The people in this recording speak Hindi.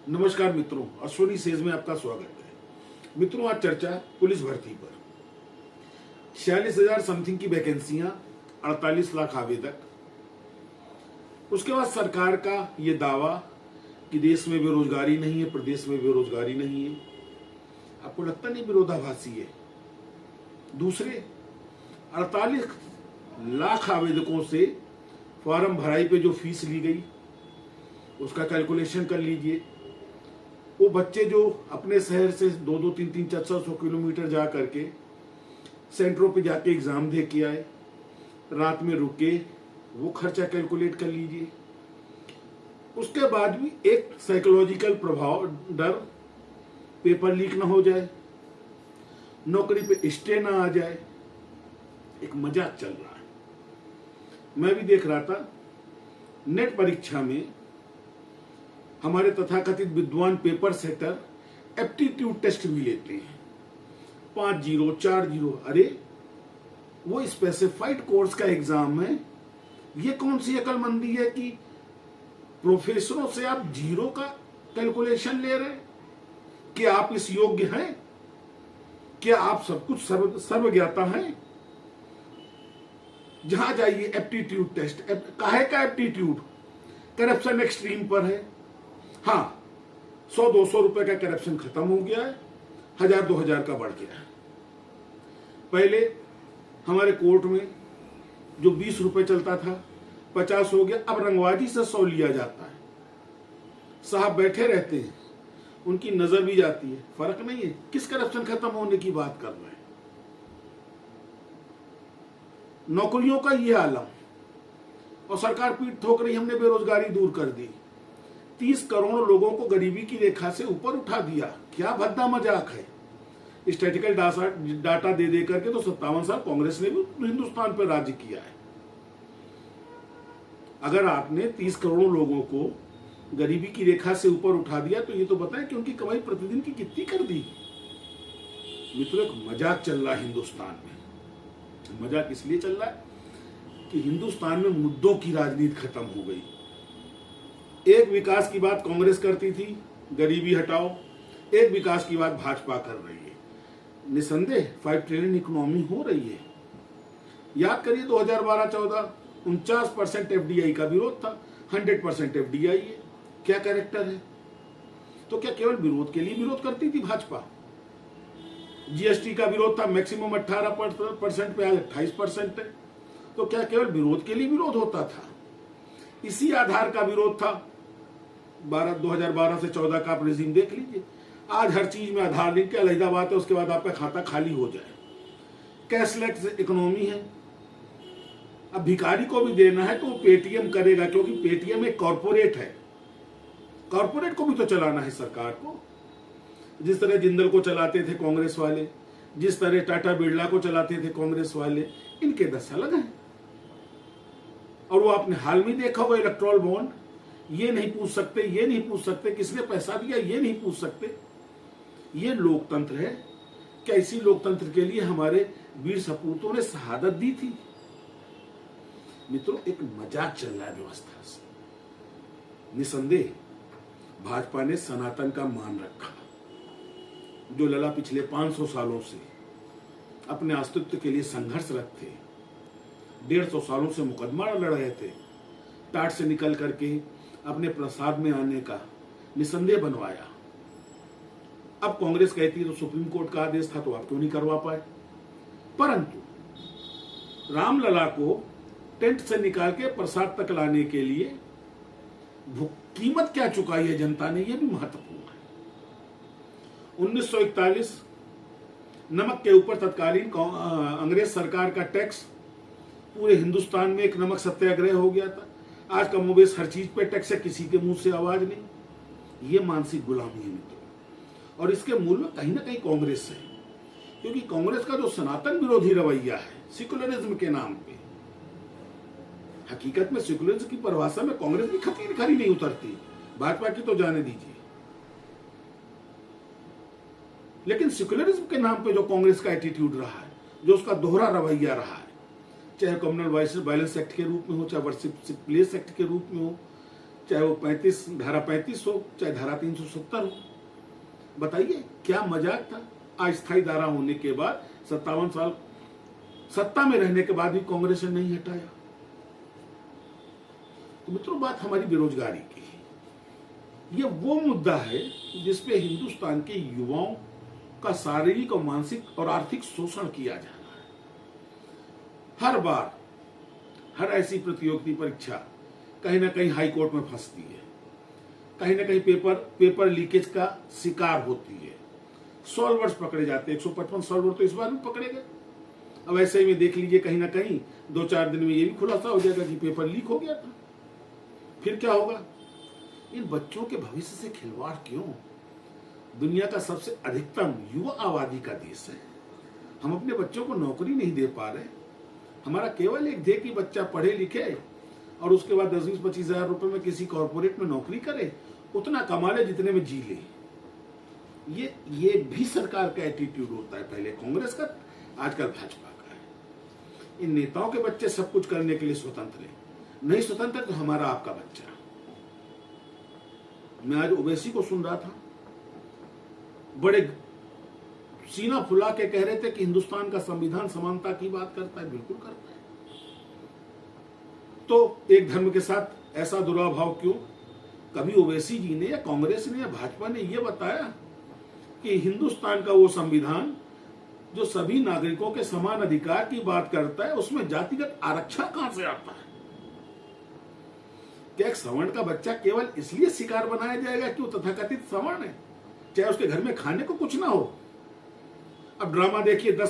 नमस्कार मित्रों, अश्विनी सेज में आपका स्वागत है। मित्रों, आज चर्चा पुलिस भर्ती पर। 46,000 समथिंग की वैकेंसियां, 48 लाख आवेदक। उसके बाद सरकार का ये दावा कि देश में बेरोजगारी नहीं है, प्रदेश में बेरोजगारी नहीं है। आपको लगता नहीं विरोधाभासी है? दूसरे 48 लाख आवेदकों से फॉर्म भराई पे जो फीस ली गई उसका कैलकुलेशन कर लीजिए। वो बच्चे जो अपने शहर से 2-2, 3-3, 400 किलोमीटर जा करके सेंटरों पे जाके एग्जाम दे के आए, रात में रुके, वो खर्चा कैलकुलेट कर लीजिए। उसके बाद भी एक साइकोलॉजिकल प्रभाव, डर, पेपर लीक ना हो जाए, नौकरी पे स्टे ना आ जाए। एक मजाक चल रहा है। मैं भी देख रहा था, नेट परीक्षा में हमारे तथाकथित विद्वान पेपर सेटर एप्टीट्यूड टेस्ट भी लेते हैं। 5-0, 4-0। अरे वो स्पेसिफाइड कोर्स का एग्जाम है। ये कौन सी अकलमंदी है कि प्रोफेसरों से आप 0 का कैलकुलेशन ले रहे हैं? कि आप इस योग्य हैं? क्या आप सब कुछ सर्वज्ञाता हैं? जहां जाइए एप्टीट्यूड टेस्ट। काहे का एप्टीट्यूड? करप्शन एक्सट्रीम पर है। हाँ, 100-200 रुपए का करप्शन खत्म हो गया है, 1000-2000 का बढ़ गया है। पहले हमारे कोर्ट में जो 20 रुपए चलता था 50 हो गया। अब रंगबाजी से 100 लिया जाता है। साहब बैठे रहते हैं, उनकी नजर भी जाती है, फर्क नहीं है। किस करप्शन खत्म होने की बात कर रहे हैं? नौकरियों का ये आलम, और सरकार पीठ ठोक रही, हमने बेरोजगारी दूर कर दी, 30 करोड़ लोगों को गरीबी की रेखा से ऊपर उठा दिया। क्या भद्दा मजाक है? स्टैटिकल डाटा दे दे करके तो 57 साल कांग्रेस ने भी हिंदुस्तान पर राज्य किया है। अगर आपने 30 करोड़ लोगों को गरीबी की रेखा से ऊपर उठा दिया तो ये तो बताएं कि उनकी कमाई प्रतिदिन की कितनी कर दी। मित्रों, एक मजाक चल रहा है हिंदुस्तान में। मजाक इसलिए चल रहा है कि हिंदुस्तान में मुद्दों की राजनीति खत्म हो गई। एक विकास की बात कांग्रेस करती थी, गरीबी हटाओ। एक विकास की बात भाजपा कर रही है। निसंदेह 5 ट्रिलियन इकोनॉमी हो रही है। याद करिए 2012-14 49% एफडीआई का विरोध था, 100% एफडीआई है। क्या कैरेक्टर है? तो क्या केवल विरोध के लिए विरोध करती थी भाजपा? जीएसटी का विरोध था, मैक्सिमम 18% पे आज 28% है। तो क्या केवल विरोध के लिए विरोध होता था? इसी आधार का विरोध था 2012 से 14 का। आप रेजिम देख लीजिए। आज हर चीज में आधार लिंक के अलग बात है, उसके बाद आपका खाता खाली हो जाए। कैशलेस इकोनॉमी है। अब भिखारी को भी देना है तो वो पेटीएम करेगा, क्योंकि पेटीएम एक कॉर्पोरेट है। कॉर्पोरेट को भी तो चलाना है सरकार को। जिस तरह जिंदल को चलाते थे कांग्रेस वाले, जिस तरह टाटा बिरला को चलाते थे कांग्रेस वाले, इनके 10 अलग हैं। और वो आपने हाल में देखा होगा, इलेक्ट्रॉल बॉन्ड। ये नहीं पूछ सकते, ये नहीं पूछ सकते किसने पैसा दिया, ये नहीं पूछ सकते। ये लोकतंत्र है क्या? इसी लोकतंत्र के लिए हमारे वीर सपूतों ने शहादत दी थी। मित्रों, एक मजाक चल रहा है व्यवस्था से। निसंदेह भाजपा ने सनातन का मान रखा। जो लला पिछले 500 सालों से अपने अस्तित्व के लिए संघर्षरत थे, 150 सालों से मुकदमा लड़ रहे थे, टाट से निकल करके अपने प्रसाद में आने का निसंदेह बनवाया। अब कांग्रेस कहती है तो सुप्रीम कोर्ट का आदेश था तो आप क्यों नहीं करवा पाए? परंतु रामलला को टेंट से निकाल के प्रसाद तक लाने के लिए कीमत क्या चुकाई है जनता ने, यह भी महत्वपूर्ण है। 1941 नमक के ऊपर तत्कालीन अंग्रेज सरकार का टैक्स, पूरे हिंदुस्तान में एक नमक सत्याग्रह हो गया था। आज कमोबेश हर चीज पे टैक्स है, किसी के मुंह से आवाज नहीं। ये मानसिक गुलामी है मित्रों, और इसके मूल में कहीं ना कहीं कांग्रेस है। क्योंकि कांग्रेस का जो सनातन विरोधी रवैया है सेकुलरिज्म के नाम पे, हकीकत में सेकुलरिज्म की परिभाषा में कांग्रेस की खरी नहीं उतरती। भाजपा की तो जाने दीजिए। लेकिन सेकुलरिज्म के नाम पे जो कांग्रेस का एटीट्यूड रहा है, जो उसका दोहरा रवैया रहा है, चाहे कम्युनल वायलेंस एक्ट के रूप में हो, चाहे वर्शिप प्लेस एक्ट के रूप में हो, चाहे वो 35 धारा 35 हो, चाहे धारा 370 हो। बताइए क्या मजाक था। अस्थायी धारा होने के बाद 57 साल सत्ता में रहने के बाद भी कांग्रेस ने नहीं हटाया। तो मित्रों, बात हमारी बेरोजगारी की है। ये वो मुद्दा है जिसपे हिंदुस्तान के युवाओं का शारीरिक और मानसिक और आर्थिक शोषण किया जा रहा है। हर बार हर ऐसी प्रतियोगिता परीक्षा कहीं ना कहीं हाई कोर्ट में फंसती है, कहीं ना कहीं पेपर लीकेज का शिकार होती है। सॉल्वर्स पकड़े जाते हैं, 155 सॉल्वर तो इस बार भी पकड़े गए। अब ऐसे में देख लीजिए कहीं ना कहीं 2-4 दिन में ये भी खुलासा हो जाएगा कि पेपर लीक हो गया था। फिर क्या होगा? इन बच्चों के भविष्य से खिलवाड़ क्यों? दुनिया का सबसे अधिकतम युवा आबादी का देश है, हम अपने बच्चों को नौकरी नहीं दे पा रहे। हमारा केवल एक ध्येय कि बच्चा पढ़े लिखे और उसके बाद 10-20-25 हजार रुपए में किसी कॉर्पोरेट में नौकरी करे, उतना कमा ले जितने में जी ले। ये भी सरकार का एटीट्यूड होता है, पहले कांग्रेस का, आजकल भाजपा का है। इन नेताओं के बच्चे सब कुछ करने के लिए स्वतंत्र है, नहीं स्वतंत्र तो हमारा आपका बच्चा। मैं आज ओवैसी को सुन रहा था, बड़े सीना फुला के कह रहे थे कि हिंदुस्तान का संविधान समानता की बात करता है। बिल्कुल करता है। तो एक धर्म के साथ ऐसा दुराभाव क्यों? कभी ओवैसी जी ने या कांग्रेस ने या भाजपा ने यह बताया कि हिंदुस्तान का वो संविधान जो सभी नागरिकों के समान अधिकार की बात करता है, उसमें जातिगत आरक्षण कहां से आता है? क्या एक सवर्ण का बच्चा केवल इसलिए शिकार बनाया जाएगा कि वो तथाकथित सवर्ण है, चाहे उसके घर में खाने को कुछ ना हो? अब ड्रामा देखिए, 10